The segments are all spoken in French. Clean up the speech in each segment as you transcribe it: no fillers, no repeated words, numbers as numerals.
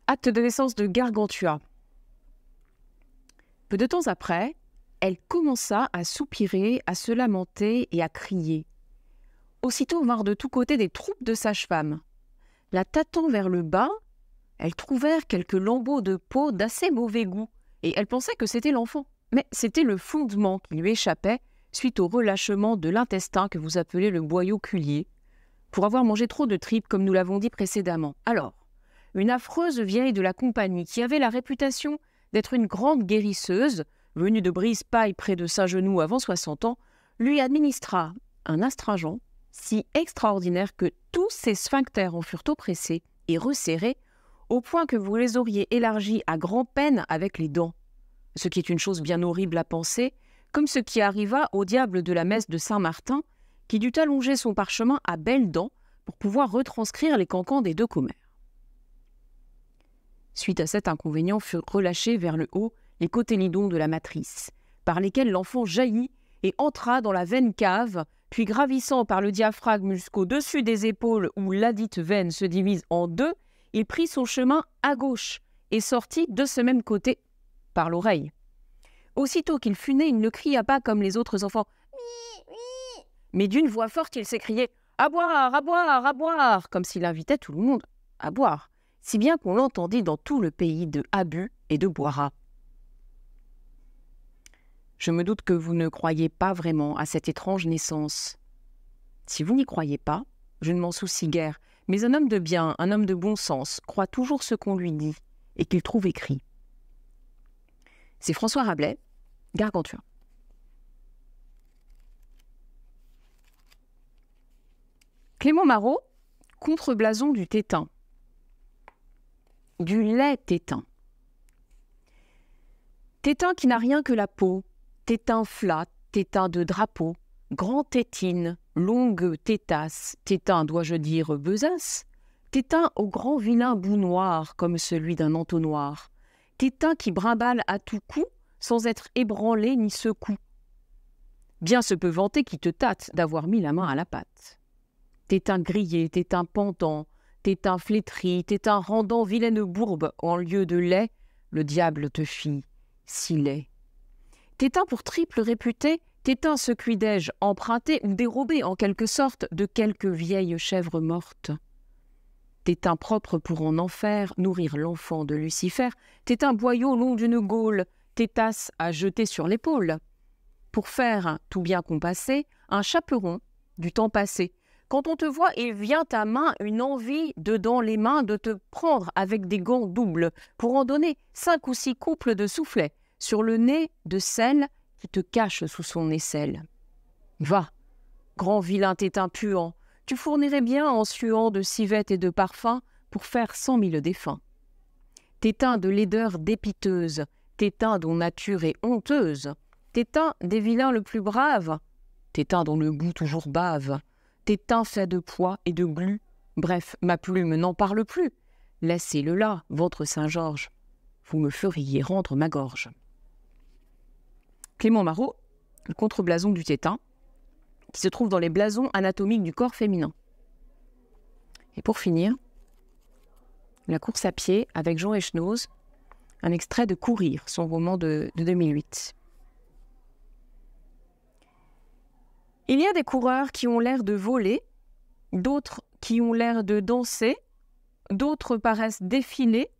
Acte de naissance de Gargantua. Peu de temps après, elle commença à soupirer, à se lamenter et à crier. Aussitôt vinrent de tous côtés des troupes de sages-femmes. La tâtant vers le bas, elles trouvèrent quelques lambeaux de peau d'assez mauvais goût, et elles pensaient que c'était l'enfant. Mais c'était le fondement qui lui échappait suite au relâchement de l'intestin que vous appelez le boyau culier, pour avoir mangé trop de tripes comme nous l'avons dit précédemment. Alors, une affreuse vieille de la compagnie qui avait la réputation d'être une grande guérisseuse, venue de Brise-Paille près de Saint-Genoux avant 60 ans, lui administra un astringent si extraordinaire que tous ses sphincters en furent oppressés et resserrés au point que vous les auriez élargis à grand-peine avec les dents. Ce qui est une chose bien horrible à penser, comme ce qui arriva au diable de la messe de Saint-Martin, qui dut allonger son parchemin à belles dents pour pouvoir retranscrire les cancans des deux commères. Suite à cet inconvénient furent relâchés vers le haut les cotylédons de la matrice, par lesquels l'enfant jaillit et entra dans la veine cave, puis gravissant par le diaphragme jusqu'au-dessus des épaules où ladite veine se divise en deux, il prit son chemin à gauche et sortit de ce même côté par l'oreille. Aussitôt qu'il fut né, il ne cria pas comme les autres enfants, mais d'une voix forte il s'écriait « À boire, à boire, à boire !» comme s'il invitait tout le monde à boire, si bien qu'on l'entendit dans tout le pays de Abu et de Boira. Je me doute que vous ne croyez pas vraiment à cette étrange naissance. Si vous n'y croyez pas, je ne m'en soucie guère, mais un homme de bien, un homme de bon sens, croit toujours ce qu'on lui dit et qu'il trouve écrit. C'est François Rabelais, Gargantua. Clément Marot, contre-blason du tétin. Du lait tétin. Tétin qui n'a rien que la peau, tétin flat, tétin de drapeau, grand tétine, longue tétasse, tétin, dois-je dire, besace, tétin au grand vilain bout noir comme celui d'un entonnoir, tétin qui brimballe à tout coup sans être ébranlé ni secou. Bien se peut vanter qui te tâte d'avoir mis la main à la pâte. Tétin grillé, tétin pendant, tétin flétri, tétin rendant vilaine bourbe en lieu de lait, le diable te fit si laid. Tétin pour triple réputé, tétin ce cuidai-je emprunté ou dérobé en quelque sorte de quelque vieille chèvre morte. Tétin propre pour en enfer nourrir l'enfant de Lucifer, tétin boyau long d'une gaule, tétasse à jeter sur l'épaule. Pour faire, tout bien compassé, un chaperon du temps passé. Quand on te voit, il vient à main une envie dedans les mains de te prendre avec des gants doubles pour en donner 5 ou 6 couples de soufflets sur le nez de celle qui te cache sous son aisselle. Va, grand vilain tétin puant, tu fournirais bien en suant de civette et de parfum pour faire 100 000 défunts. Tétin de laideur dépiteuse, tétin dont nature est honteuse, tétin des vilains le plus brave, tétin dont le goût toujours bave, tétin fait de pois et de glu, bref, ma plume n'en parle plus. Laissez-le là, votre Saint-Georges, vous me feriez rendre ma gorge. Clément Marot, le contre-blason du tétin, qui se trouve dans les blasons anatomiques du corps féminin. Et pour finir, la course à pied avec Jean Echenoz, un extrait de Courir, son roman de 2008. Il y a des coureurs qui ont l'air de voler, d'autres qui ont l'air de danser, d'autres paraissent défiler,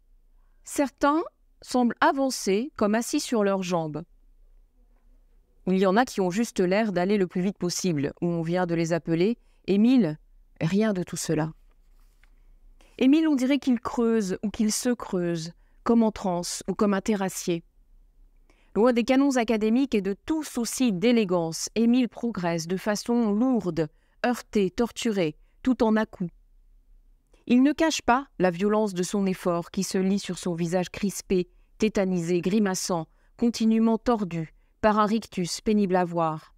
certains semblent avancer comme assis sur leurs jambes. Il y en a qui ont juste l'air d'aller le plus vite possible, où on vient de les appeler Émile, rien de tout cela. Émile, on dirait qu'il creuse ou qu'il se creuse, comme en transe ou comme un terrassier. Loin des canons académiques et de tout souci d'élégance, Émile progresse de façon lourde, heurtée, torturée, tout en à-coups. Il ne cache pas la violence de son effort qui se lit sur son visage crispé, tétanisé, grimaçant, continuellement tordu, par un rictus pénible à voir.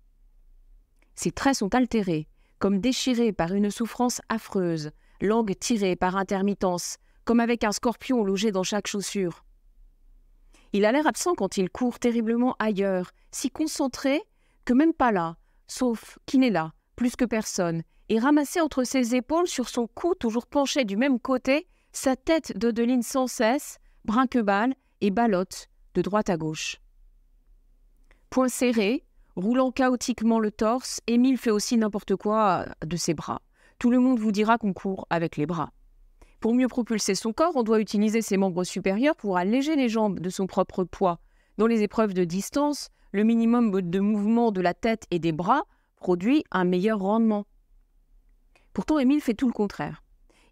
Ses traits sont altérés, comme déchirés par une souffrance affreuse, langue tirée par intermittence, comme avec un scorpion logé dans chaque chaussure. Il a l'air absent quand il court terriblement ailleurs, si concentré que même pas là, sauf qu'il est là, plus que personne, et ramassé entre ses épaules sur son cou toujours penché du même côté, Sa tête dodeline sans cesse, brinque-balle et ballotte de droite à gauche. Poings serrés, roulant chaotiquement le torse, Émile fait aussi n'importe quoi de ses bras. Tout le monde vous dira qu'on court avec les bras. Pour mieux propulser son corps, on doit utiliser ses membres supérieurs pour alléger les jambes de son propre poids. Dans les épreuves de distance, le minimum de mouvement de la tête et des bras produit un meilleur rendement. Pourtant, Émile fait tout le contraire.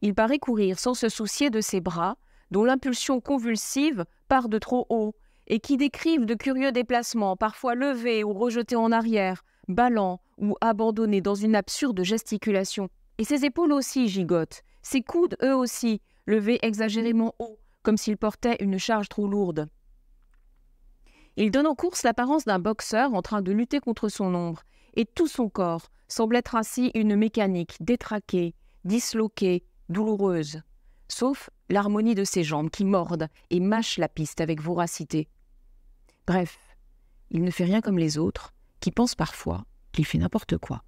Il paraît courir sans se soucier de ses bras, dont l'impulsion convulsive part de trop haut et qui décrivent de curieux déplacements, parfois levés ou rejetés en arrière, ballants ou abandonnés dans une absurde gesticulation. Et ses épaules aussi gigotent, ses coudes eux aussi, levés exagérément haut, comme s'il portait une charge trop lourde. Il donne en course l'apparence d'un boxeur en train de lutter contre son ombre, et tout son corps semble être ainsi une mécanique détraquée, disloquée, douloureuse, sauf l'harmonie de ses jambes qui mordent et mâchent la piste avec voracité. Bref, il ne fait rien comme les autres, qui pensent parfois qu'il fait n'importe quoi.